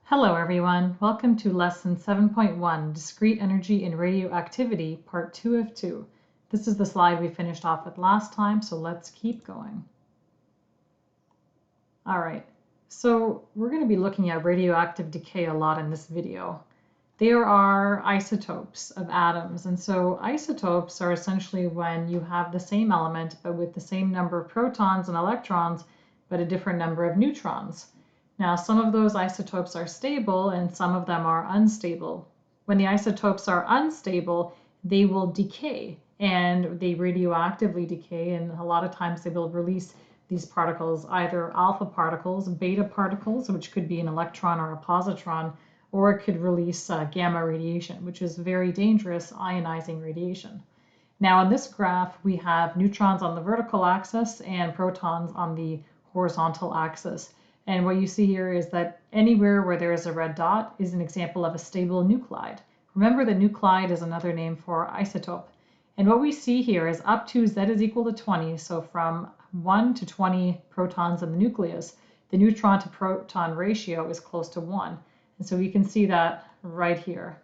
Hello everyone, welcome to Lesson 7.1 Discrete Energy and Radioactivity, Part 2 of 2. This is the slide we finished off with last time, so let's keep going. Alright, so we're going to be looking at radioactive decay a lot in this video. There are isotopes of atoms, and so isotopes are essentially when you have the same element but with the same number of protons and electrons but a different number of neutrons. Now, some of those isotopes are stable and some of them are unstable. When the isotopes are unstable, they will decay and they radioactively decay, and a lot of times they will release these particles, either alpha particles, beta particles, which could be an electron or a positron, or it could release gamma radiation, which is very dangerous ionizing radiation. Now, in this graph, we have neutrons on the vertical axis and protons on the horizontal axis. And what you see here is that anywhere where there is a red dot is an example of a stable nuclide. Remember that nuclide is another name for isotope. And what we see here is up to Z is equal to 20, so from 1 to 20 protons in the nucleus, the neutron to proton ratio is close to 1. And so we can see that right here.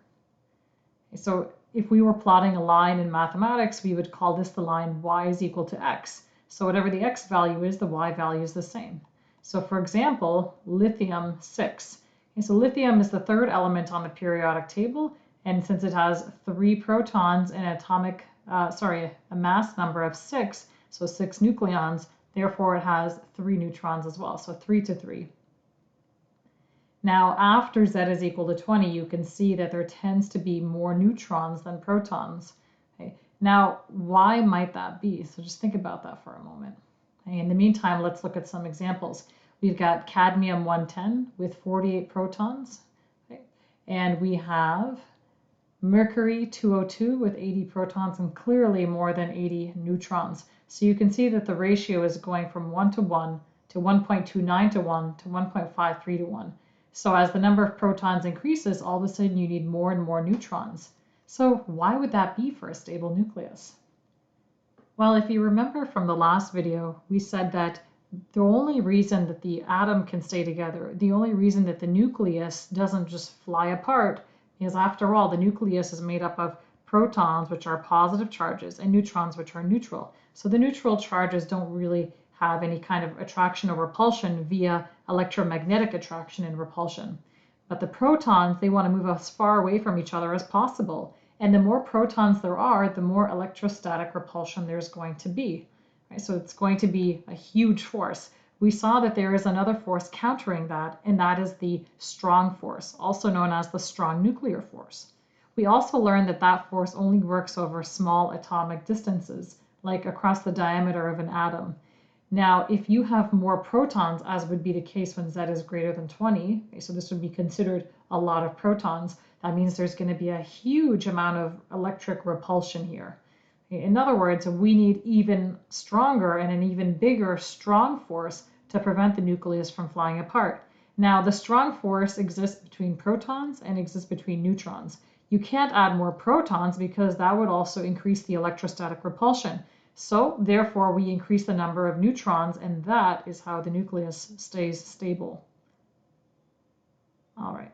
So if we were plotting a line in mathematics, we would call this the line y is equal to x. So whatever the x value is, the y value is the same. So for example, lithium 6. Okay, so lithium is the third element on the periodic table, and since it has 3 protons and a mass number of 6, so 6 nucleons, therefore it has 3 neutrons as well, so 3 to 3. Now after Z is equal to 20, you can see that there tends to be more neutrons than protons. Okay. Now, why might that be? So just think about that for a moment. In the meantime, let's look at some examples. We've got cadmium 110 with 48 protons, okay? And we have mercury 202 with 80 protons and clearly more than 80 neutrons. So you can see that the ratio is going from 1 to 1 to 1.29 to 1 to 1.53 to 1. So as the number of protons increases, all of a sudden you need more and more neutrons. So why would that be for a stable nucleus? Well, if you remember from the last video, we said that the only reason that the atom can stay together, the only reason that the nucleus doesn't just fly apart, is after all, the nucleus is made up of protons, which are positive charges, and neutrons, which are neutral. So the neutral charges don't really have any kind of attraction or repulsion via electromagnetic attraction and repulsion. But the protons, they want to move as far away from each other as possible. And the more protons there are, the more electrostatic repulsion there's going to be. Right? So it's going to be a huge force. We saw that there is another force countering that, and that is the strong force, also known as the strong nuclear force. We also learned that that force only works over small atomic distances, like across the diameter of an atom. Now, if you have more protons, as would be the case when Z is greater than 20, okay, so this would be considered a lot of protons, that means there's going to be a huge amount of electric repulsion here. In other words, we need even stronger and an even bigger strong force to prevent the nucleus from flying apart. Now, the strong force exists between protons and exists between neutrons. You can't add more protons because that would also increase the electrostatic repulsion. So, therefore, we increase the number of neutrons, and that is how the nucleus stays stable. All right.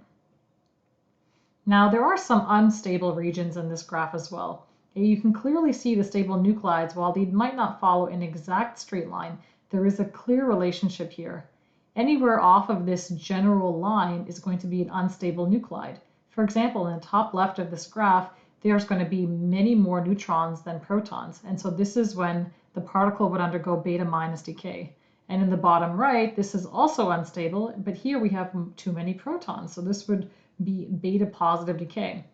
Now, there are some unstable regions in this graph as well. You can clearly see the stable nuclides. While they might not follow an exact straight line, there is a clear relationship here. Anywhere off of this general line is going to be an unstable nuclide. For example, in the top left of this graph, there's going to be many more neutrons than protons. And so this is when the particle would undergo beta minus decay. And in the bottom right, this is also unstable, but here we have too many protons. So this would be beta positive decay.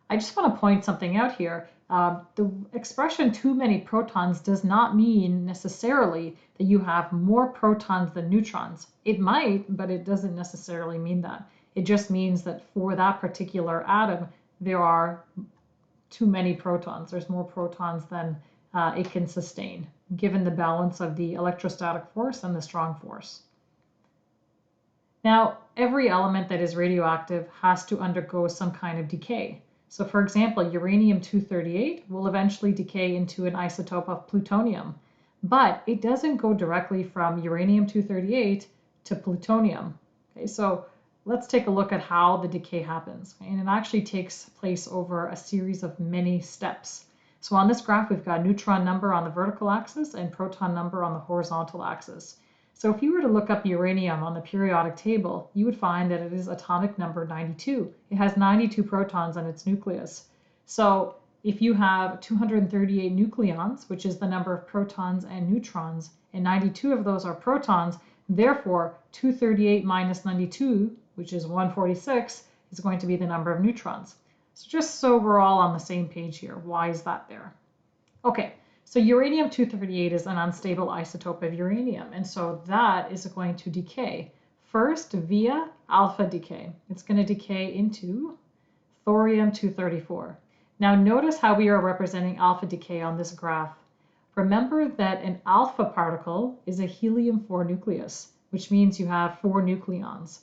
I just want to point something out here. The expression too many protons does not mean necessarily that you have more protons than neutrons. It might, but it doesn't necessarily mean that. It just means that for that particular atom, there are too many protons. There's more protons than it can sustain, given the balance of the electrostatic force and the strong force. Now, every element that is radioactive has to undergo some kind of decay. So for example, uranium-238 will eventually decay into an isotope of plutonium, but it doesn't go directly from uranium-238 to plutonium. Okay, so let's take a look at how the decay happens. And it actually takes place over a series of many steps. So on this graph, we've got neutron number on the vertical axis and proton number on the horizontal axis. So if you were to look up uranium on the periodic table, you would find that it is atomic number 92. It has 92 protons in its nucleus. So if you have 238 nucleons, which is the number of protons and neutrons, and 92 of those are protons, therefore 238 minus 92, which is 146, is going to be the number of neutrons. So just so we're all on the same page here, why is that there? Okay, so uranium-238 is an unstable isotope of uranium, and so that is going to decay. First, via alpha decay. It's going to decay into thorium-234. Now notice how we are representing alpha decay on this graph. Remember that an alpha particle is a helium-4 nucleus, which means you have 4 nucleons,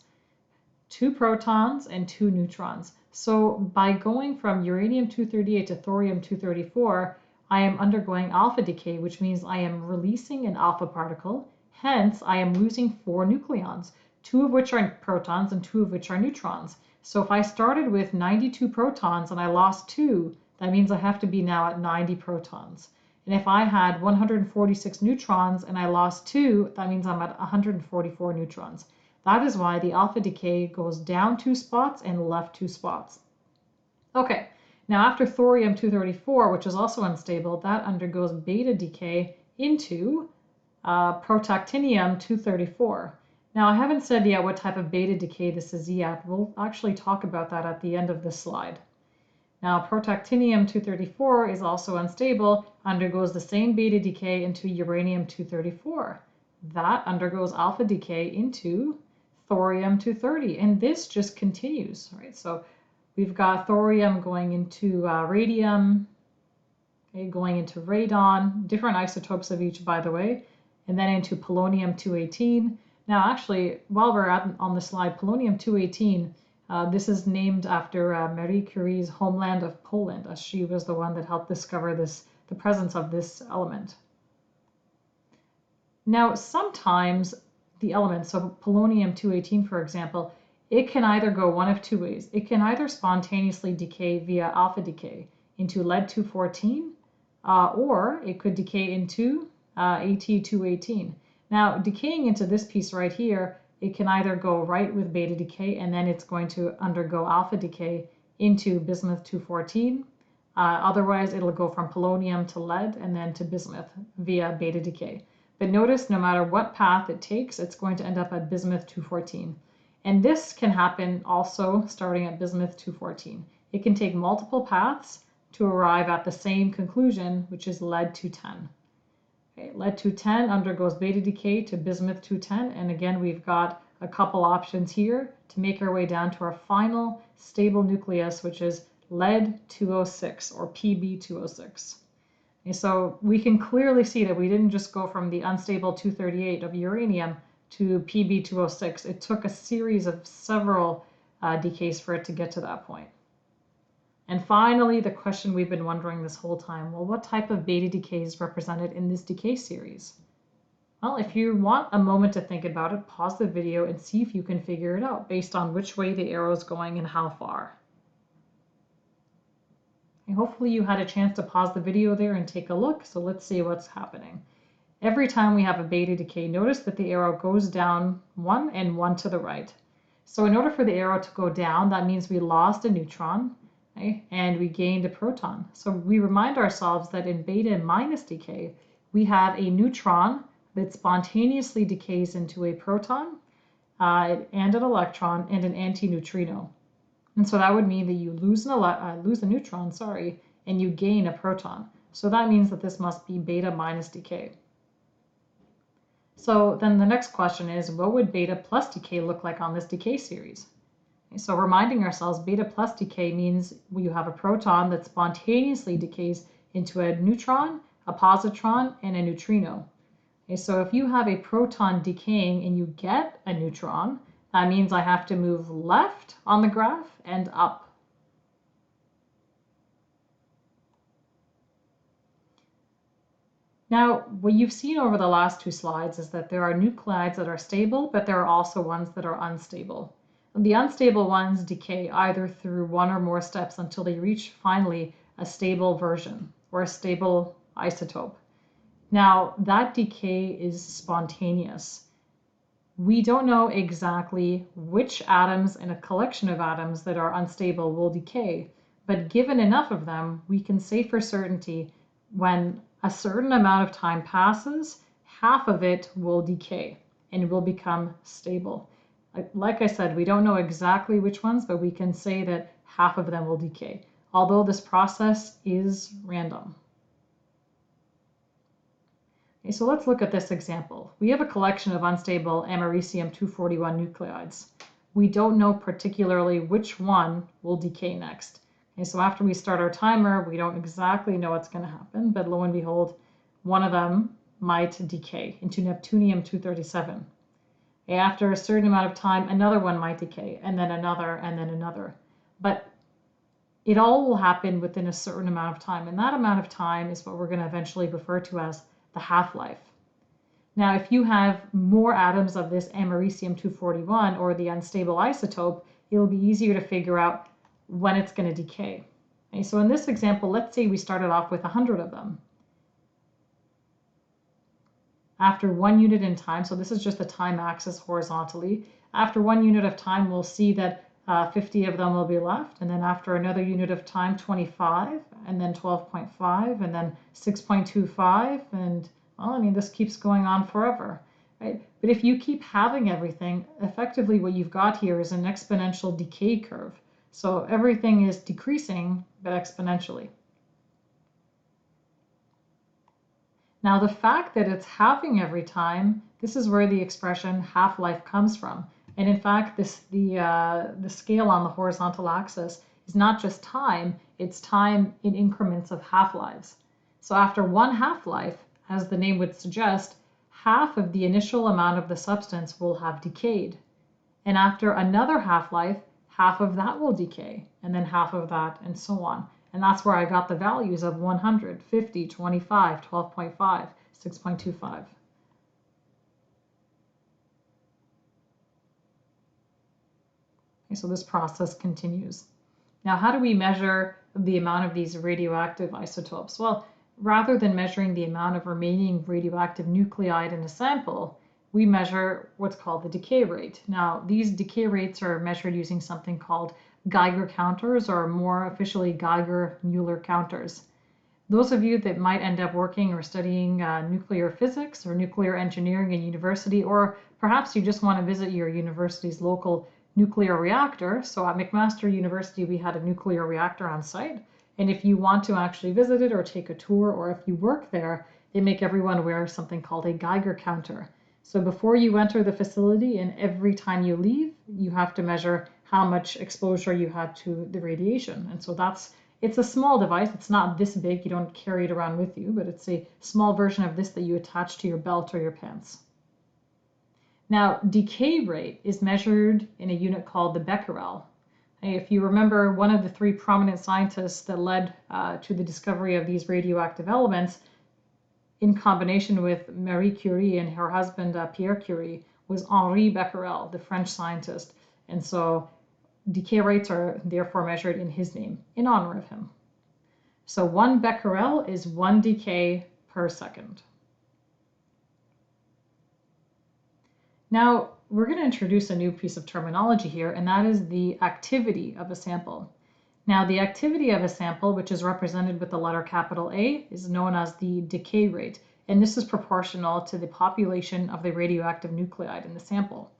2 protons and 2 neutrons. So by going from uranium-238 to thorium-234, I am undergoing alpha decay, which means I am releasing an alpha particle. Hence, I am losing 4 nucleons, 2 of which are protons and 2 of which are neutrons. So if I started with 92 protons and I lost 2, that means I have to be now at 90 protons. And if I had 146 neutrons and I lost 2, that means I'm at 144 neutrons. That is why the alpha decay goes down 2 spots and left 2 spots. Okay, now after thorium-234, which is also unstable, that undergoes beta decay into protactinium-234. Now I haven't said yet what type of beta decay this is yet. We'll actually talk about that at the end of this slide. Now protactinium-234 is also unstable, undergoes the same beta decay into uranium-234. That undergoes alpha decay into thorium-230, and this just continues, right? So we've got thorium going into radium, okay, going into radon, different isotopes of each, by the way, and then into polonium-218. Now, actually, while we're on the slide, polonium-218, this is named after Marie Curie's homeland of Poland, as she was the one that helped discover the presence of this element. Now, sometimes the elements, so polonium-218, for example, it can either go one of 2 ways. It can either spontaneously decay via alpha decay into lead-214, or it could decay into At-218. Now, decaying into this piece right here, it can either go right with beta decay, and then it's going to undergo alpha decay into bismuth-214. Otherwise, it'll go from polonium to lead and then to bismuth via beta decay. But notice, no matter what path it takes, it's going to end up at bismuth-214. And this can happen also starting at bismuth-214. It can take multiple paths to arrive at the same conclusion, which is lead-210. Okay, lead-210 undergoes beta decay to bismuth-210, and again, we've got a couple options here to make our way down to our final stable nucleus, which is lead-206 or Pb206. Okay, so we can clearly see that we didn't just go from the unstable 238 of uranium to Pb206. It took a series of several decays for it to get to that point. And finally, the question we've been wondering this whole time, well, what type of beta decay is represented in this decay series? Well, if you want a moment to think about it, pause the video and see if you can figure it out based on which way the arrow is going and how far. And hopefully you had a chance to pause the video there and take a look, so let's see what's happening. Every time we have a beta decay, notice that the arrow goes down 1 and 1 to the right. So in order for the arrow to go down, that means we lost a neutron, okay, and we gained a proton. So we remind ourselves that in beta minus decay, we have a neutron that spontaneously decays into a proton and an electron and an antineutrino. And so that would mean that you lose a neutron, and you gain a proton. So that means that this must be beta minus decay. So then the next question is, what would beta plus decay look like on this decay series? Okay, so reminding ourselves, beta plus decay means you have a proton that spontaneously decays into a neutron, a positron, and a neutrino. Okay, so if you have a proton decaying and you get a neutron, that means I have to move left on the graph and up. Now, what you've seen over the last 2 slides is that there are nuclides that are stable, but there are also ones that are unstable. The unstable ones decay either through one or more steps until they reach finally a stable version or a stable isotope. Now, that decay is spontaneous. We don't know exactly which atoms in a collection of atoms that are unstable will decay, but given enough of them, we can say for certainty when a certain amount of time passes, half of it will decay and will become stable. Like I said, we don't know exactly which ones, but we can say that half of them will decay, although this process is random. Okay, so let's look at this example. We have a collection of unstable americium-241 nuclides. We don't know particularly which one will decay next. Okay, so after we start our timer, we don't exactly know what's going to happen, but lo and behold, one of them might decay into neptunium-237. After a certain amount of time, another one might decay, and then another, and then another. But it all will happen within a certain amount of time, and that amount of time is what we're going to eventually refer to as the half-life. Now, if you have more atoms of this americium-241 or the unstable isotope, it'll be easier to figure out when it's going to decay. Okay, so in this example, let's say we started off with 100 of them. After 1 unit in time, so this is just the time axis horizontally, after 1 unit of time, we'll see that 50 of them will be left, and then after another unit of time, 25, and then 12.5, and then 6.25, and well, I mean, this keeps going on forever, right? But if you keep having everything, effectively what you've got here is an exponential decay curve. So everything is decreasing, but exponentially. Now, the fact that it's halving every time, this is where the expression half-life comes from. And in fact, the scale on the horizontal axis is not just time, it's time in increments of half-lives. So after one half-life, as the name would suggest, half of the initial amount of the substance will have decayed. And after another half-life, half of that will decay, and then half of that, and so on. And that's where I got the values of 100, 50, 25, 12.5, 6.25. Okay, so this process continues. Now, how do we measure the amount of these radioactive isotopes? Well, rather than measuring the amount of remaining radioactive nuclide in a sample, we measure what's called the decay rate. Now, these decay rates are measured using something called Geiger Counters, or more officially Geiger Counters. Those of you that might end up working or studying nuclear physics or nuclear engineering in university, or perhaps you just want to visit your university's local nuclear reactor. So at McMaster University, we had a nuclear reactor on site. And if you want to actually visit it or take a tour, or if you work there, they make everyone wear something called a Geiger counter. So before you enter the facility and every time you leave, you have to measure how much exposure you had to the radiation. And so it's a small device. It's not this big. You don't carry it around with you, but it's a small version of this that you attach to your belt or your pants. Now, decay rate is measured in a unit called the becquerel. If you remember, one of the 3 prominent scientists that led to the discovery of these radioactive elements, in combination with Marie Curie and her husband Pierre Curie, was Henri Becquerel, the French scientist. And so decay rates are therefore measured in his name, in honor of him. So 1 becquerel is 1 decay per second. Now, we're going to introduce a new piece of terminology here, and that is the activity of a sample. Now, the activity of a sample, which is represented with the letter capital A, is known as the decay rate, and this is proportional to the population of the radioactive nuclide in the sample.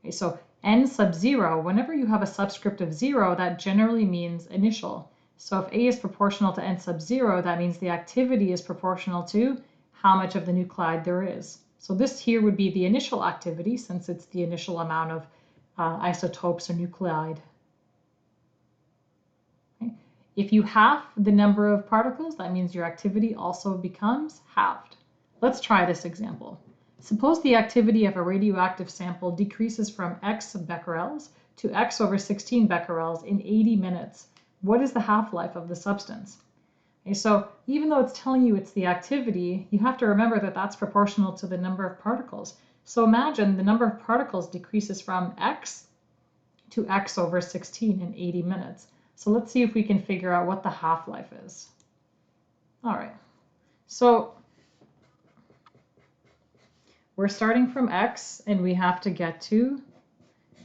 Okay, so n sub 0, whenever you have a subscript of 0, that generally means initial. So if A is proportional to n sub 0, that means the activity is proportional to how much of the nuclide there is. So this here would be the initial activity, since it's the initial amount of isotopes or nuclide. Okay. If you halve the number of particles, that means your activity also becomes halved. Let's try this example. Suppose the activity of a radioactive sample decreases from x becquerels to x over 16 becquerels in 80 minutes. What is the half-life of the substance? Okay, so even though it's telling you it's the activity, you have to remember that that's proportional to the number of particles. So imagine the number of particles decreases from x, to x over 16 in 80 minutes. So let's see if we can figure out what the half-life is. All right, so we're starting from x and we have to get to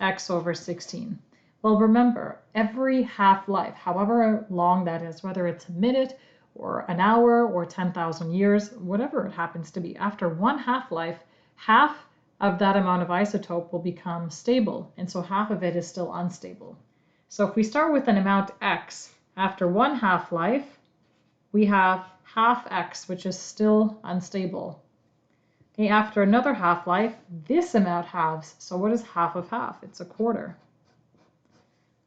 x over 16. Well, remember, every half-life, however long that is, whether it's a minute or an hour or 10,000 years, whatever it happens to be, after one half-life, half of that amount of isotope will become stable, and so half of it is still unstable. So if we start with an amount x, after one half-life, we have half x, which is still unstable. Okay, after another half-life, this amount halves. So what is half of half? It's a quarter.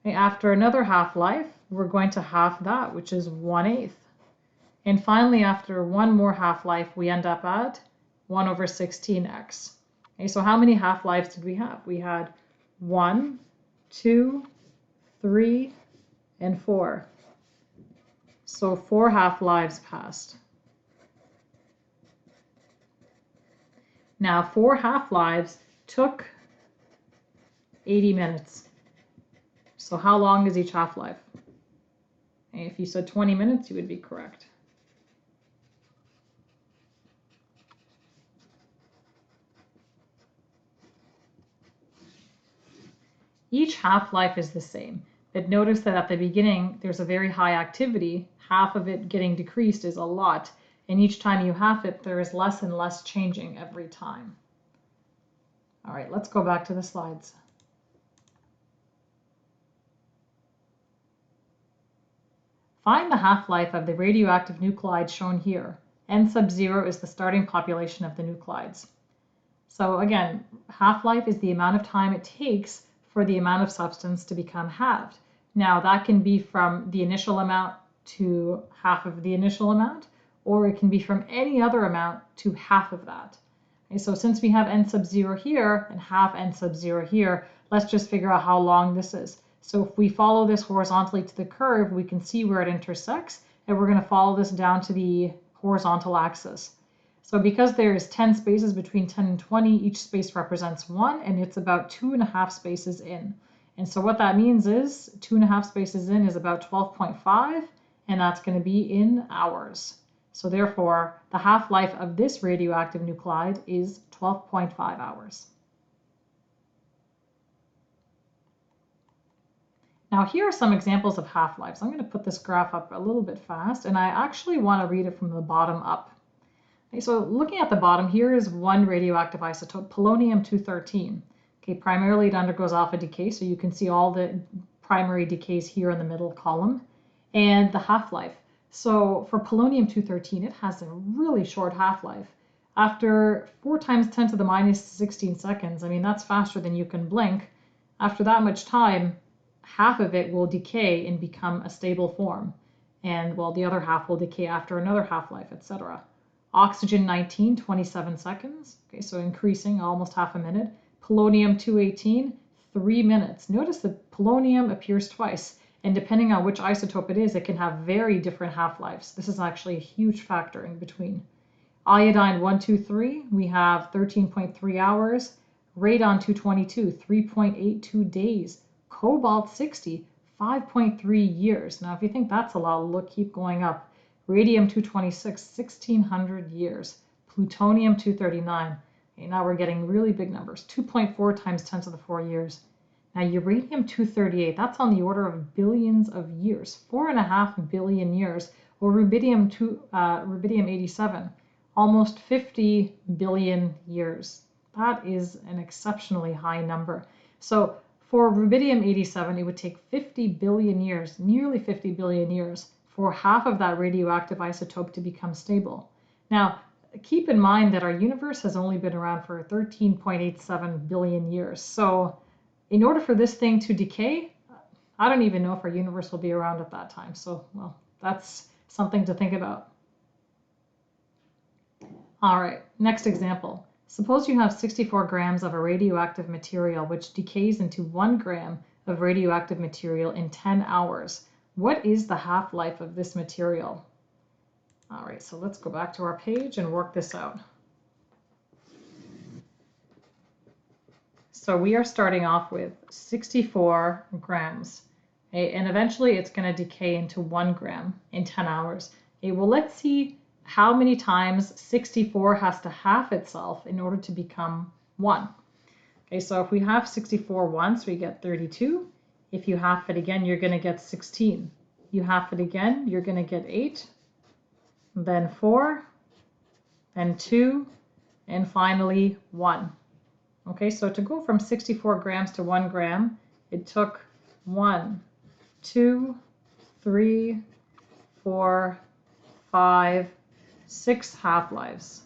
Okay, after another half-life, we're going to half that, which is 1/8. And finally, after one more half-life, we end up at 1 over 16x. Okay, so how many half-lives did we have? We had 1, 2, 3, and 4. So 4 half-lives passed. Now 4 half-lives took 80 minutes. So how long is each half-life? If you said 20 minutes, you would be correct. Each half-life is the same, but notice that at the beginning there's a very high activity. Half of it getting decreased is a lot, and each time you half it, there is less and less changing every time. All right, let's go back to the slides. Find the half-life of the radioactive nuclide shown here. N sub 0 is the starting population of the nuclides. So again, half-life is the amount of time it takes for the amount of substance to become halved. Now that can be from the initial amount to half of the initial amount, or it can be from any other amount to half of that. Okay, so since we have n sub 0 here and half n sub 0 here, let's just figure out how long this is. So if we follow this horizontally to the curve, we can see where it intersects, and we're going to follow this down to the horizontal axis. So because there's 10 spaces between 10 and 20, each space represents 1, and it's about 2.5 spaces in. And so what that means is 2.5 spaces in is about 12.5, and that's going to be in hours. So therefore, the half-life of this radioactive nuclide is 12.5 hours. Now here are some examples of half-lives. I'm going to put this graph up a little bit fast, and I actually want to read it from the bottom up. Okay, so looking at the bottom, here is one radioactive isotope, polonium-213. Okay, primarily it undergoes alpha decay, so you can see all the primary decays here in the middle column, and the half-life. So for polonium-213, it has a really short half-life. After 4 times 10 to the minus 16 seconds, I mean, that's faster than you can blink. After that much time, half of it will decay and become a stable form. And well, the other half will decay after another half-life, etc. Oxygen-19, 27 seconds. Okay, so increasing almost half a minute. Polonium-218, 3 minutes. Notice that polonium appears twice, and depending on which isotope it is, it can have very different half-lives. This is actually a huge factor in between. Iodine-123, we have 13.3 hours. Radon-222, 3.82 days. Cobalt-60, 5.3 years. Now, if you think that's a lot, look, keep going up. Radium-226, 1,600 years. Plutonium-239. Okay, now we're getting really big numbers. 2.4 times 10 to the 4 years. Now, uranium-238, that's on the order of billions of years. 4.5 billion years. Or rubidium-87, almost 50 billion years. That is an exceptionally high number. So for rubidium-87, it would take 50 billion years, nearly 50 billion years, for half of that radioactive isotope to become stable. Now, keep in mind that our universe has only been around for 13.87 billion years. So in order for this thing to decay, I don't even know if our universe will be around at that time. So, well, that's something to think about. All right, next example. Suppose you have 64 grams of a radioactive material which decays into 1 gram of radioactive material in 10 hours. What is the half-life of this material? All right, so let's go back to our page and work this out. So we are starting off with 64 grams. Okay, and eventually it's going to decay into 1 gram in 10 hours. Okay, well, let's see how many times 64 has to half itself in order to become 1. Okay, so if we have 64 once, we get 32. If you half it again, you're going to get 16. You half it again, you're going to get 8, then 4, then 2, and finally 1. Okay, so to go from 64 grams to 1 gram, it took 1, 2, 3, 4, 5, 6 half-lives.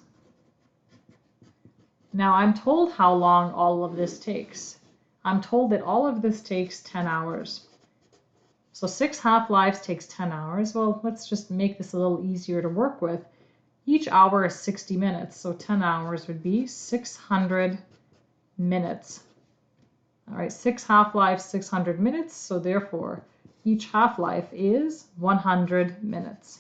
Now I'm told how long all of this takes. I'm told that all of this takes 10 hours. So 6 half-lives takes 10 hours. Well, let's just make this a little easier to work with. Each hour is 60 minutes, so 10 hours would be 600 minutes. All right, 6 half-lives, 600 minutes, so therefore each half-life is 100 minutes.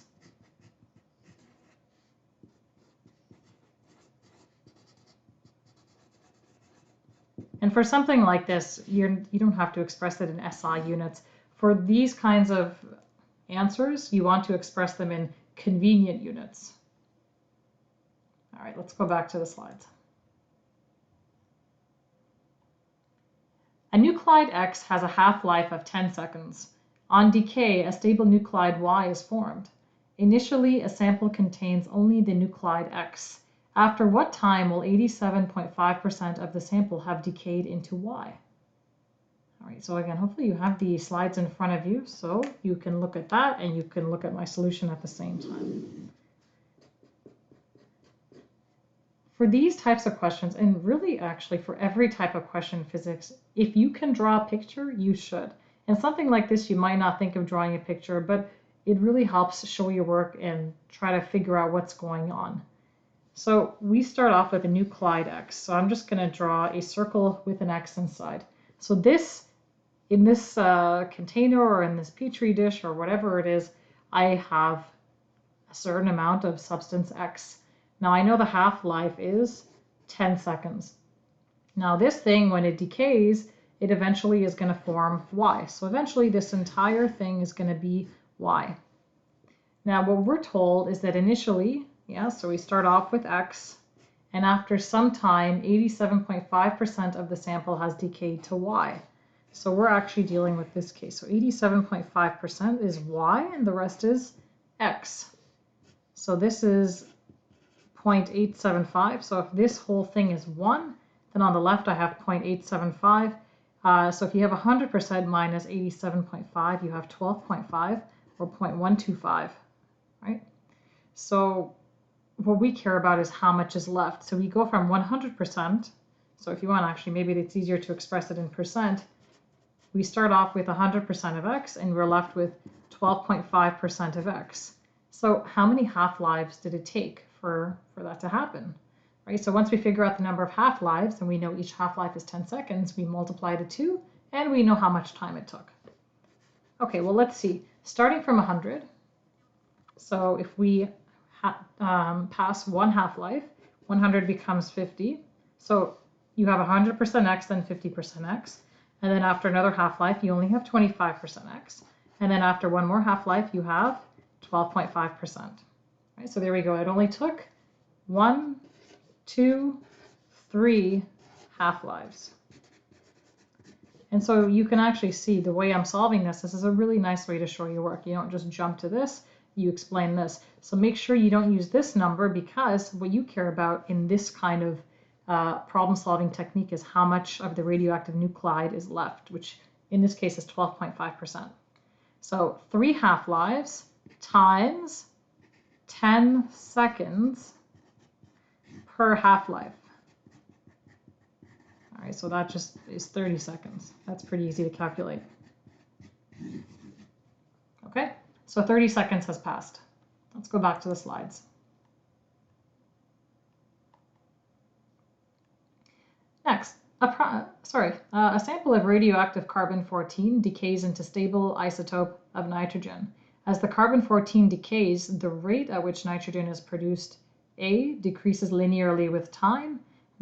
And for something like this, you don't have to express it in SI units. For these kinds of answers, you want to express them in convenient units. All right, let's go back to the slides. A nuclide X has a half-life of 10 seconds. On decay, a stable nuclide Y is formed. Initially, a sample contains only the nuclide X. After what time will 87.5% of the sample have decayed into Y? All right, so again, hopefully you have the slides in front of you so you can look at that and you can look at my solution at the same time. For these types of questions, and really actually for every type of question in physics, if you can draw a picture, you should. And something like this, you might not think of drawing a picture, but it really helps show your work and try to figure out what's going on. So we start off with a nuclide X. So I'm just going to draw a circle with an X inside. So this, in this container or in this petri dish or whatever it is, I have a certain amount of substance X. Now I know the half-life is 10 seconds. Now this thing, when it decays, it eventually is going to form Y. So eventually this entire thing is going to be Y. Now what we're told is that initially, so we start off with X, and after some time, 87.5% of the sample has decayed to Y. So we're actually dealing with this case. So 87.5% is Y, and the rest is X. So this is 0.875. So if this whole thing is 1, then on the left I have 0.875. So if you have 100% minus 87.5, you have 12.5 or 0.125, right? So what we care about is how much is left. So we go from 100%. So if you want, actually, maybe it's easier to express it in percent. We start off with 100% of X, and we're left with 12.5% of X. So how many half-lives did it take for that to happen? Right? So once we figure out the number of half-lives, and we know each half-life is 10 seconds, we multiply to 2, and we know how much time it took. Okay, well, let's see. Starting from 100, so if we pass one half-life, 100 becomes 50. So you have 100% X, then 50% X. And then after another half-life, you only have 25% X. And then after one more half-life, you have 12.5%. Right? So there we go. It only took 1, 2, 3 half-lives. And so you can actually see the way I'm solving this. This is a really nice way to show your work. You don't just jump to this. You explain this. So make sure you don't use this number, because what you care about in this kind of problem-solving technique is how much of the radioactive nuclide is left, which in this case is 12.5%. So 3 half-lives times 10 seconds per half-life. All right, so that just is 30 seconds. That's pretty easy to calculate. Okay. So 30 seconds has passed. Let's go back to the slides. Next, a sample of radioactive carbon-14 decays into stable isotope of nitrogen. As the carbon-14 decays, the rate at which nitrogen is produced, A, decreases linearly with time,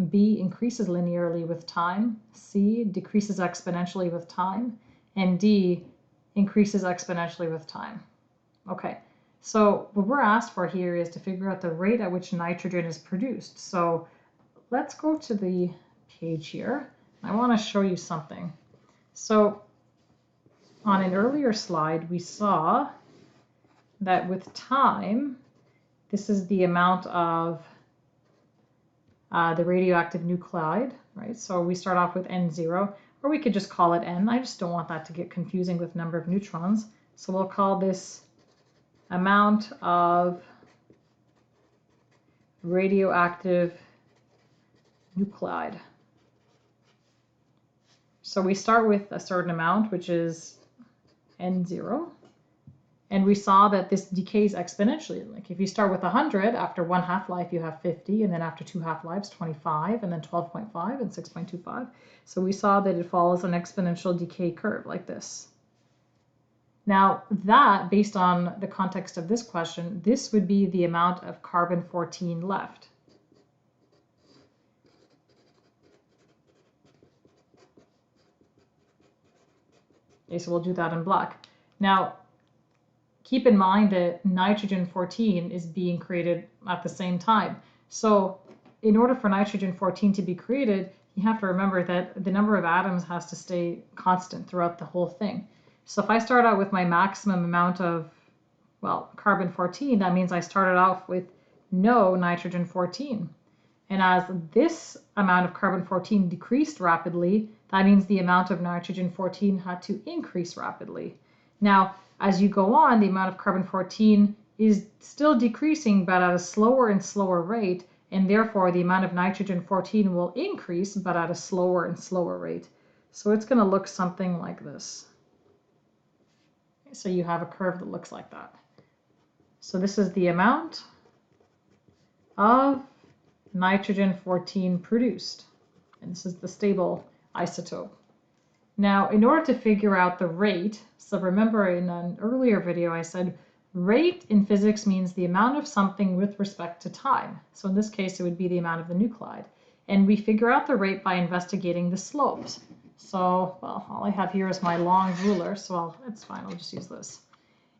B, increases linearly with time, C, decreases exponentially with time, and D, increases exponentially with time. Okay, so what we're asked for here is to figure out the rate at which nitrogen is produced. So let's go to the page here. I want to show you something. So on an earlier slide, we saw that with time, this is the amount of the radioactive nuclide, right? So we start off with N0, or we could just call it N. I just don't want that to get confusing with number of neutrons. So we'll call this amount of radioactive nuclide. So we start with a certain amount, which is N0. And we saw that this decays exponentially. Like if you start with 100, after one half-life you have 50, and then after two half-lives 25, and then 12.5 and 6.25. So we saw that it follows an exponential decay curve like this. Now that, based on the context of this question, this would be the amount of carbon-14 left. Okay, so we'll do that in black. Now, keep in mind that nitrogen-14 is being created at the same time. So in order for nitrogen-14 to be created, you have to remember that the number of atoms has to stay constant throughout the whole thing. So if I start out with my maximum amount of, well, carbon-14, that means I started off with no nitrogen-14. And as this amount of carbon-14 decreased rapidly, that means the amount of nitrogen-14 had to increase rapidly. Now, as you go on, the amount of carbon-14 is still decreasing, but at a slower and slower rate, and therefore the amount of nitrogen-14 will increase, but at a slower and slower rate. So it's going to look something like this. So you have a curve that looks like that. So this is the amount of nitrogen-14 produced, and this is the stable isotope. Now, in order to figure out the rate, so remember in an earlier video I said rate in physics means the amount of something with respect to time. So in this case, it would be the amount of the nuclide. And we figure out the rate by investigating the slopes. So, well, all I have here is my long ruler, so it's fine, I'll just use this.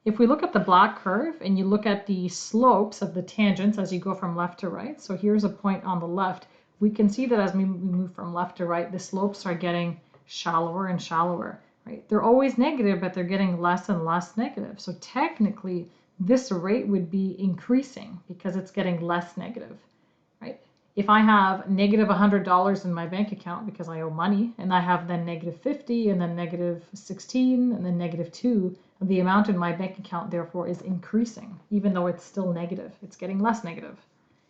If we look at the black curve and you look at the slopes of the tangents as you go from left to right, so here's a point on the left, we can see that as we move from left to right, the slopes are getting shallower and shallower, right? They're always negative, but they're getting less and less negative. So technically, this rate would be increasing because it's getting less negative, right? If I have negative $100 in my bank account because I owe money, and I have then negative 50, and then negative 16, and then negative 2, the amount in my bank account therefore is increasing, even though it's still negative. It's getting less negative.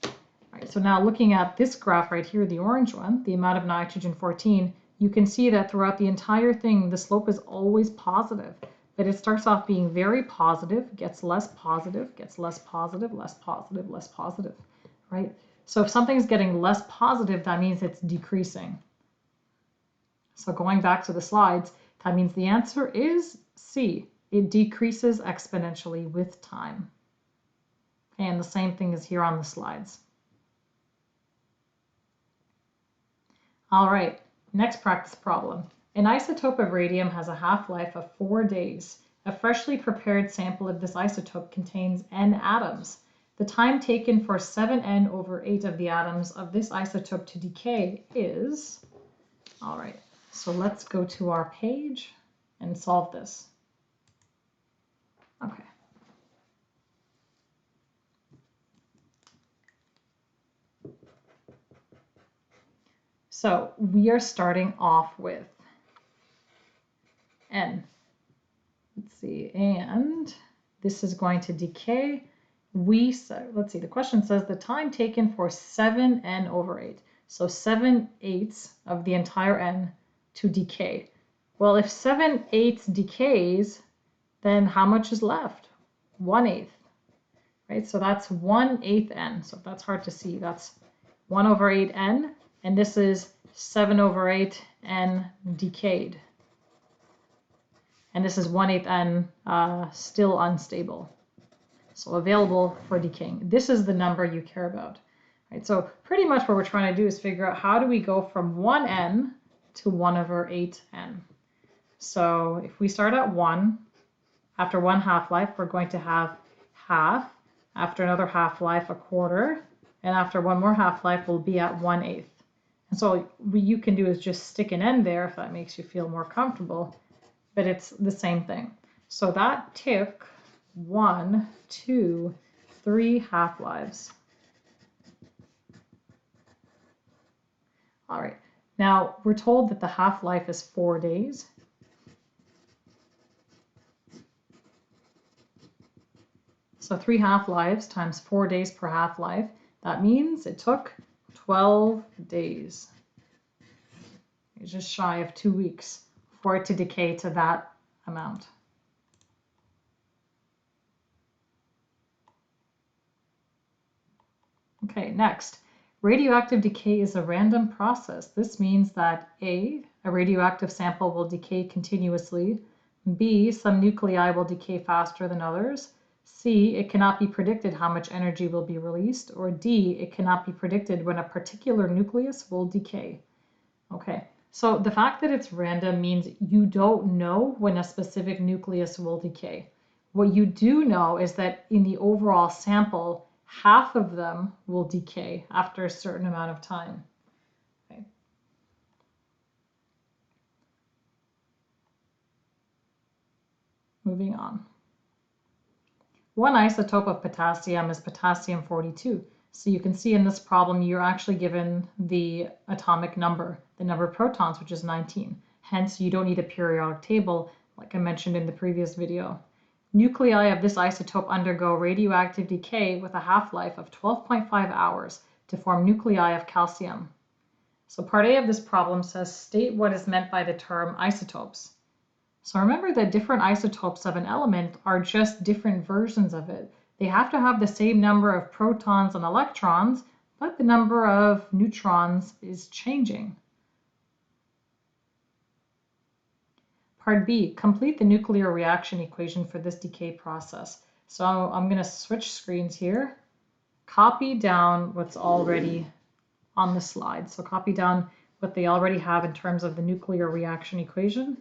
All right, so now looking at this graph right here, the orange one, the amount of nitrogen-14, you can see that throughout the entire thing, the slope is always positive, but it starts off being very positive, gets less positive, gets less positive, less positive, less positive, right? So if something's getting less positive, that means it's decreasing. So going back to the slides, that means the answer is C. It decreases exponentially with time. And the same thing is here on the slides. All right. Next practice problem. An isotope of radium has a half-life of 4 days. A freshly prepared sample of this isotope contains N atoms. The time taken for 7n/8 of the atoms of this isotope to decay is... All right, so let's go to our page and solve this. Okay. So we are starting off with N. Let's see, and this is going to decay. Let's see, the question says the time taken for 7n/8. So 7/8 of the entire N to decay. Well, if 7/8 decays, then how much is left? 1/8, right? So that's 1/8 N. So if that's hard to see, that's 1/8 N. And this is 7/8 N decayed. And this is 1/8 N still unstable. So available for decaying. This is the number you care about. Right? So pretty much what we're trying to do is figure out how do we go from 1n to 1/8n. So if we start at 1, after one half-life, we're going to have half. After another half-life, a quarter. And after one more half-life, we'll be at 1/8. And so what you can do is just stick an n there if that makes you feel more comfortable. But it's the same thing. So that took 1, 2, 3 half-lives. All right. Now, we're told that the half-life is 4 days. So 3 half-lives times 4 days per half-life. That means it took 12 days. It's just shy of 2 weeks for it to decay to that amount. Okay, next. Radioactive decay is a random process. This means that A, a radioactive sample will decay continuously. B, some nuclei will decay faster than others. C, it cannot be predicted how much energy will be released. Or D, it cannot be predicted when a particular nucleus will decay. Okay, so the fact that it's random means you don't know when a specific nucleus will decay. What you do know is that in the overall sample, half of them will decay after a certain amount of time. Okay. Moving on. One isotope of potassium is potassium-42. So you can see in this problem, you're actually given the atomic number, the number of protons, which is 19. Hence, you don't need a periodic table, like I mentioned in the previous video. Nuclei of this isotope undergo radioactive decay with a half-life of 12.5 hours to form nuclei of calcium. So part A of this problem says, state what is meant by the term isotopes. So remember that different isotopes of an element are just different versions of it. They have to have the same number of protons and electrons, but the number of neutrons is changing. Part B, complete the nuclear reaction equation for this decay process. So I'm going to switch screens here, copy down what's already on the slide. So copy down what they already have in terms of the nuclear reaction equation.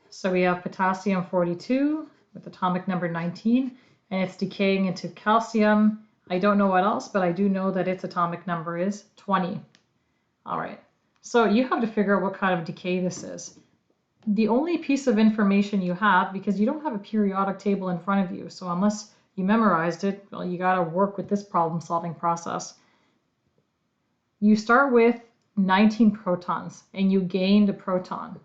So we have potassium-42 with atomic number 19, and it's decaying into calcium. I don't know what else, but I do know that its atomic number is 20. All right, so you have to figure out what kind of decay this is. The only piece of information you have, because you don't have a periodic table in front of you, so unless you memorized it, well, you got to work with this problem-solving process. You start with 19 protons, and you gained a proton.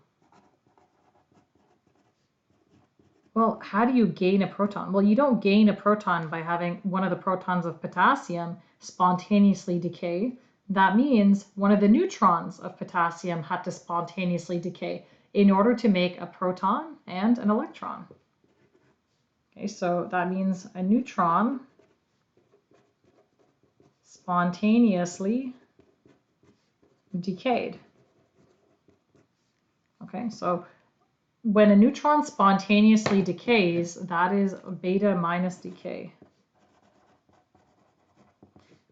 Well, how do you gain a proton? Well, you don't gain a proton by having one of the protons of potassium spontaneously decay. That means one of the neutrons of potassium had to spontaneously decay in order to make a proton and an electron. Okay, so that means a neutron spontaneously decayed. Okay, so when a neutron spontaneously decays, that is beta minus decay.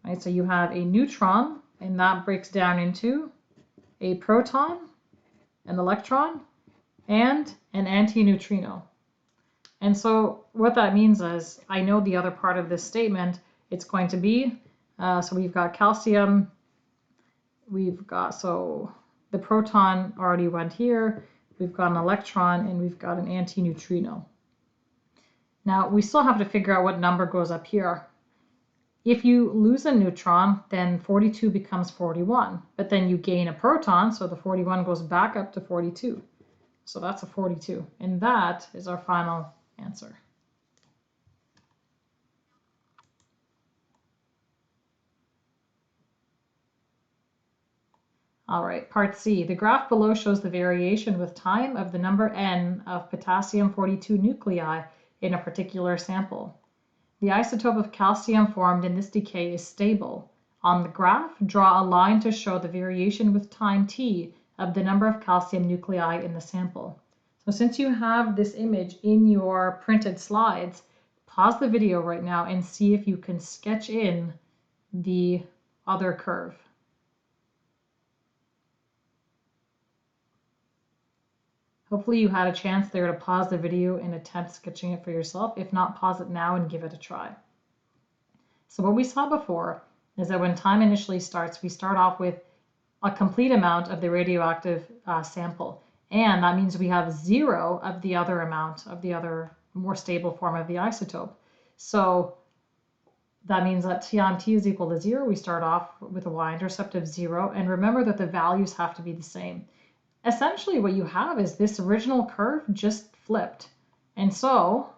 Right, so you have a neutron, and that breaks down into a proton, an electron, and an antineutrino. And so what that means is, I know the other part of this statement, it's going to be, so we've got calcium, we've got, so the proton already went here, we've got an electron, and we've got an antineutrino. Now, we still have to figure out what number goes up here. If you lose a neutron, then 42 becomes 41, but then you gain a proton, so the 41 goes back up to 42. So that's a 42, and that is our final answer. All right, part C. The graph below shows the variation with time of the number n of potassium-42 nuclei in a particular sample. The isotope of calcium formed in this decay is stable. On the graph, draw a line to show the variation with time t of the number of calcium nuclei in the sample. So since you have this image in your printed slides, pause the video right now and see if you can sketch in the other curve. Hopefully you had a chance there to pause the video and attempt sketching it for yourself. If not, pause it now and give it a try. So what we saw before is that when time initially starts, we start off with a complete amount of the radioactive sample. And that means we have 0 of the other amount of the other more stable form of the isotope. So that means that T on T is equal to 0. We start off with a y-intercept of 0. And remember that the values have to be the same. Essentially what you have is this original curve just flipped. And so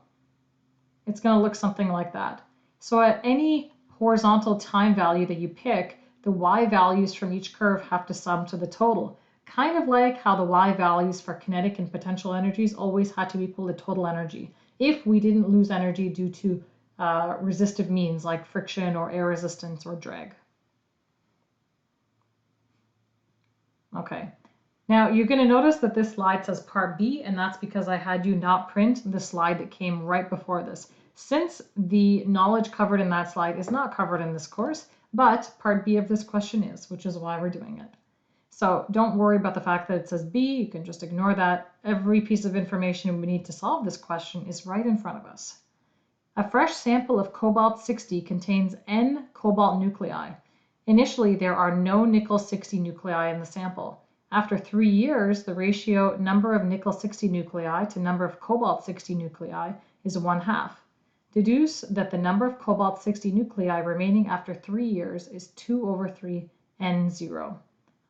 it's going to look something like that. So at any horizontal time value that you pick, the y values from each curve have to sum to the total. Kind of like how the y values for kinetic and potential energies always had to equal the total energy if we didn't lose energy due to resistive means like friction or air resistance or drag. Okay. Now you're going to notice that this slide says part B, and that's because I had you not print the slide that came right before this. Since the knowledge covered in that slide is not covered in this course, but part B of this question is, which is why we're doing it. So don't worry about the fact that it says B, you can just ignore that. Every piece of information we need to solve this question is right in front of us. A fresh sample of cobalt-60 contains N cobalt nuclei. Initially, there are no nickel-60 nuclei in the sample. After 3 years, the ratio number of nickel-60 nuclei to number of cobalt-60 nuclei is 1/2. Deduce that the number of cobalt-60 nuclei remaining after 3 years is 2/3 N0.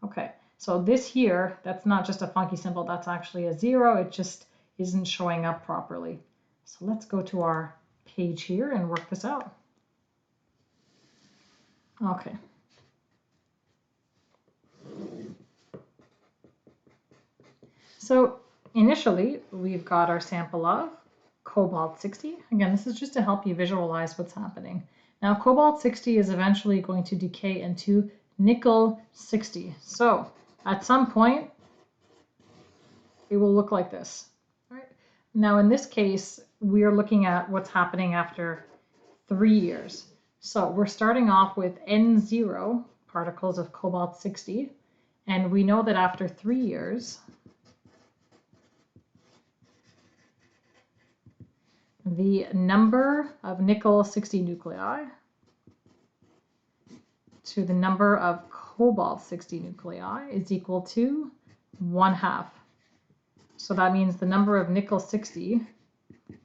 Okay, so this here, that's not just a funky symbol, that's actually a 0. It just isn't showing up properly. So let's go to our page here and work this out. Okay. So initially, we've got our sample of cobalt-60. Again, this is just to help you visualize what's happening. Now, cobalt-60 is eventually going to decay into nickel-60. So at some point, it will look like this. All right. Now, in this case, we are looking at what's happening after 3 years. So we're starting off with N0 particles of cobalt-60, and we know that after 3 years, the number of nickel-60 nuclei to the number of cobalt-60 nuclei is equal to 1/2. So that means the number of nickel-60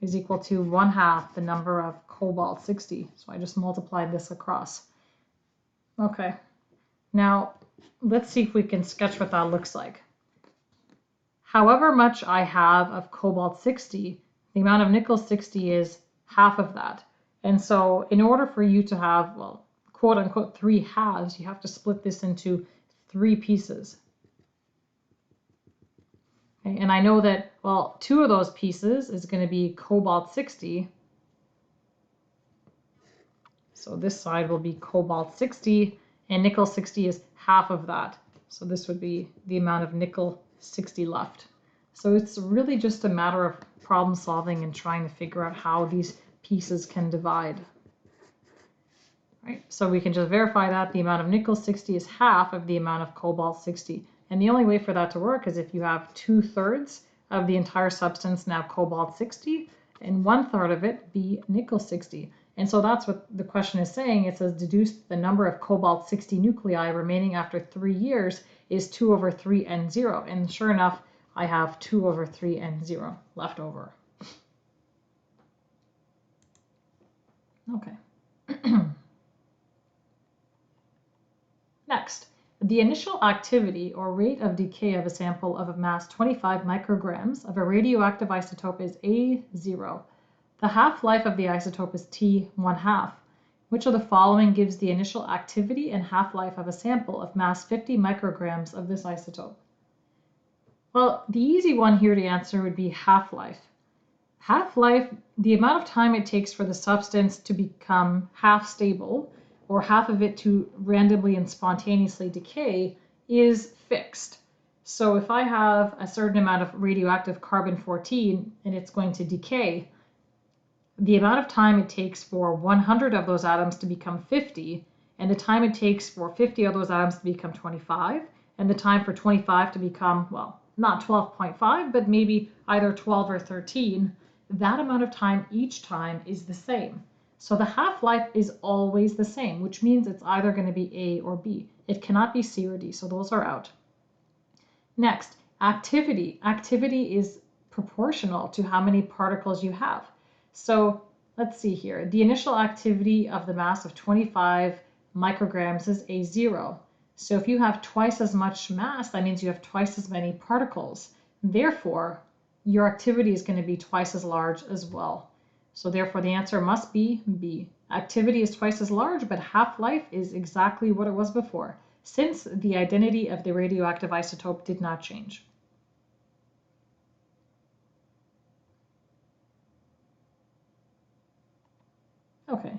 is equal to 1/2 the number of cobalt-60. So I just multiplied this across. Okay, now let's see if we can sketch what that looks like. However much I have of cobalt-60, the amount of nickel-60 is 1/2 of that. And so in order for you to have, well, quote unquote 3 halves, you have to split this into 3 pieces. Okay, and I know that, well, 2 of those pieces is going to be cobalt-60. So this side will be cobalt-60, and nickel-60 is 1/2 of that. So this would be the amount of nickel-60 left. So it's really just a matter of problem solving and trying to figure out how these pieces can divide. Right? So we can just verify that the amount of nickel-60 is 1/2 of the amount of cobalt-60. And the only way for that to work is if you have 2/3 of the entire substance now cobalt-60 and 1/3 of it be nickel-60. And so that's what the question is saying. It says deduce the number of cobalt-60 nuclei remaining after 3 years is 2/3 N0. And sure enough, I have 2/3 N0 left over. Okay. Next, the initial activity or rate of decay of a sample of a mass 25 micrograms of a radioactive isotope is A0. The half-life of the isotope is T1/2. Which of the following gives the initial activity and half-life of a sample of mass 50 micrograms of this isotope? Well, the easy one here to answer would be half-life. Half-life, the amount of time it takes for the substance to become half stable, or half of it to randomly and spontaneously decay, is fixed. So if I have a certain amount of radioactive carbon-14 and it's going to decay, the amount of time it takes for 100 of those atoms to become 50 and the time it takes for 50 of those atoms to become 25, and the time for 25 to become, well, not 12.5, but maybe either 12 or 13, that amount of time each time is the same. So the half-life is always the same, which means it's either going to be A or B. It cannot be C or D, so those are out. Next, activity. Activity is proportional to how many particles you have. So let's see here. The initial activity of the mass of 25 micrograms is A0. So if you have twice as much mass, that means you have twice as many particles. Therefore, your activity is going to be twice as large as well. So therefore, the answer must be B. Activity is twice as large, but half-life is exactly what it was before, since the identity of the radioactive isotope did not change. Okay,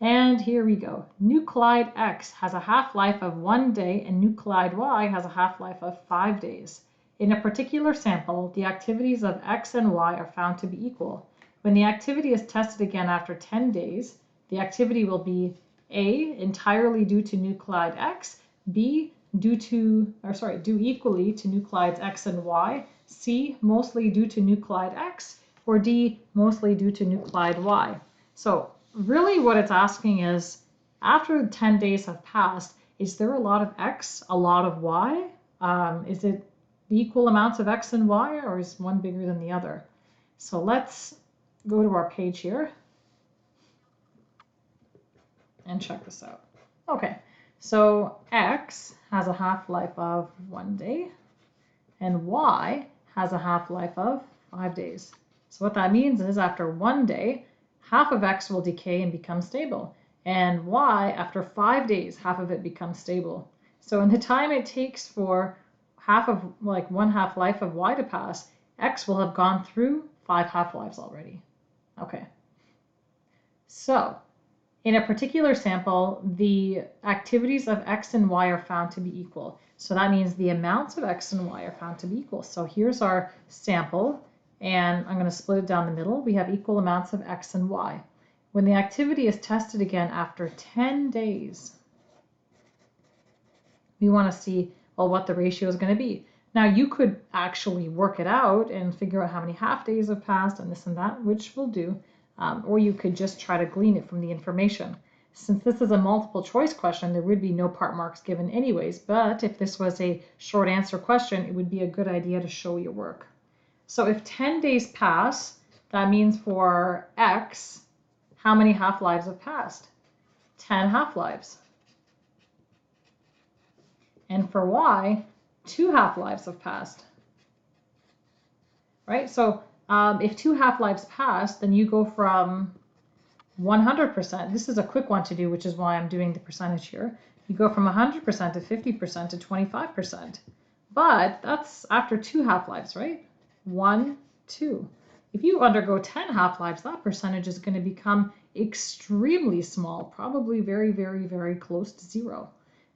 and here we go. Nuclide X has a half-life of 1 day and nuclide Y has a half-life of 5 days. In a particular sample, the activities of X and Y are found to be equal. When the activity is tested again after 10 days, the activity will be A, entirely due to nuclide X, B, due equally to nuclides X and Y, C, mostly due to nuclide X, or D, mostly due to nuclide Y. So really what it's asking is, after 10 days have passed, is there a lot of X, a lot of Y? Is it equal amounts of X and Y, or is one bigger than the other? So let's go to our page here and check this out. Okay, so X has a half-life of 1 day and Y has a half-life of 5 days. So what that means is after 1 day, half of X will decay and become stable, and Y, after 5 days, half of it becomes stable. So in the time it takes for one half-life of Y to pass, X will have gone through 5 half-lives already. Okay. So in a particular sample, the activities of X and Y are found to be equal. So that means the amounts of X and Y are found to be equal. So here's our sample, and I'm going to split it down the middle. We have equal amounts of X and Y. When the activity is tested again after 10 days, we want to see, well, what the ratio is going to be. Now, you could actually work it out and figure out how many half days have passed and this and that, which we'll do. Or you could just try to glean it from the information. Since this is a multiple choice question, there would be no part marks given anyways, but if this was a short answer question, it would be a good idea to show your work. So if 10 days pass, that means for X, how many half-lives have passed? 10 half-lives. And for Y, 2 half-lives have passed. Right? So if 2 half-lives pass, then you go from 100%. This is a quick one to do, which is why I'm doing the percentage here. You go from 100% to 50% to 25%. But that's after 2 half-lives, right? 1, 2. If you undergo 10 half-lives, that percentage is going to become extremely small, probably very, very, very close to 0.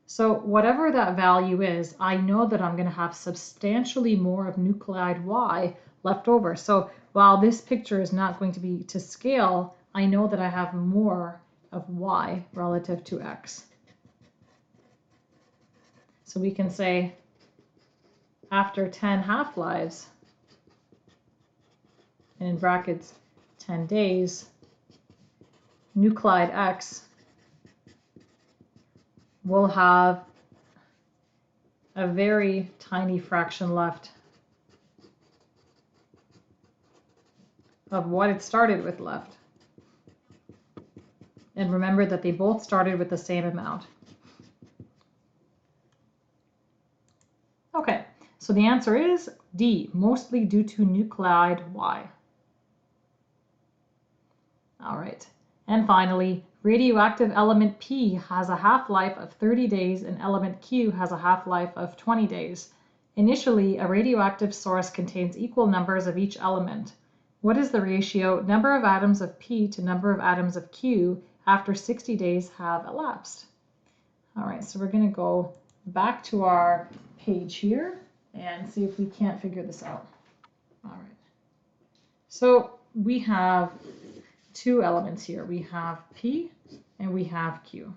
So whatever that value is, I know that I'm going to have substantially more of nuclide Y left over. So while this picture is not going to be to scale, I know that I have more of Y relative to X. So we can say after 10 half-lives, and in brackets 10 days, nuclide X will have a very tiny fraction left of what it started with left. And remember that they both started with the same amount. Okay, so the answer is D, mostly due to nuclide Y. All right, and finally, radioactive element P has a half-life of 30 days and element Q has a half-life of 20 days. Initially, a radioactive source contains equal numbers of each element. What is the ratio number of atoms of P to number of atoms of Q after 60 days have elapsed? All right, so we're going to go back to our page here and see if we can't figure this out. All right, so we have 2 elements here. We have P and we have Q.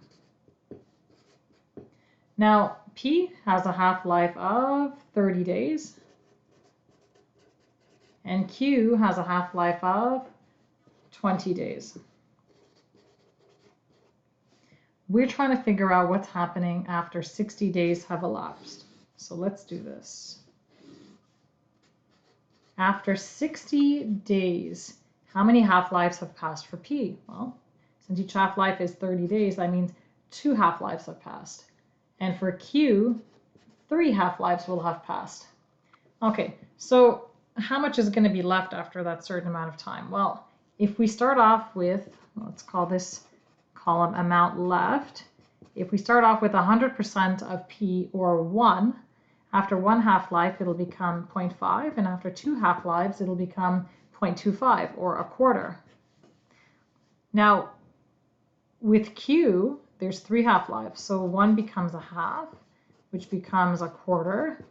Now, P has a half-life of 30 days, and Q has a half-life of 20 days. We're trying to figure out what's happening after 60 days have elapsed. So let's do this. After 60 days, how many half-lives have passed for P? Well, since each half-life is 30 days, that means 2 half-lives have passed. And for Q, 3 half-lives will have passed. Okay, so how much is going to be left after that certain amount of time? Well, if we start off with, let's call this column amount left. If we start off with 100% of P, or 1, after 1 half-life it'll become 0.5, and after 2 half-lives it'll become 0.25, or a quarter. Now, with Q, there's 3 half-lives, so 1 becomes a half, which becomes a quarter,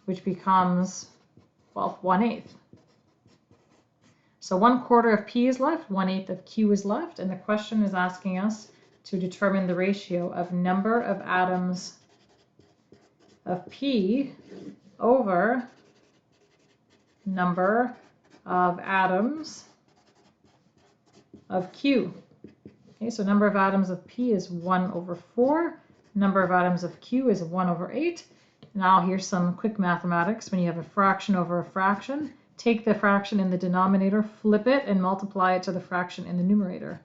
which becomes, well, 1/8. So 1/4 of P is left, 1/8 of Q is left, and the question is asking us to determine the ratio of number of atoms of P over number of atoms of Q. Okay, so number of atoms of P is 1/4. Number of atoms of Q is 1/8. Now here's some quick mathematics. When you have a fraction over a fraction, take the fraction in the denominator, flip it, and multiply it to the fraction in the numerator.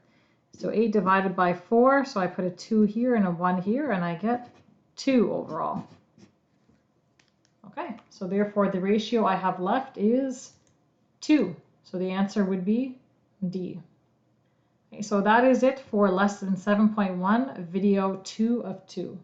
So 8 divided by 4, so I put a 2 here and a 1 here, and I get 2 overall. Okay, so therefore the ratio I have left is 2. So the answer would be D. Okay, so that is it for lesson 7.1, video 2 of 2.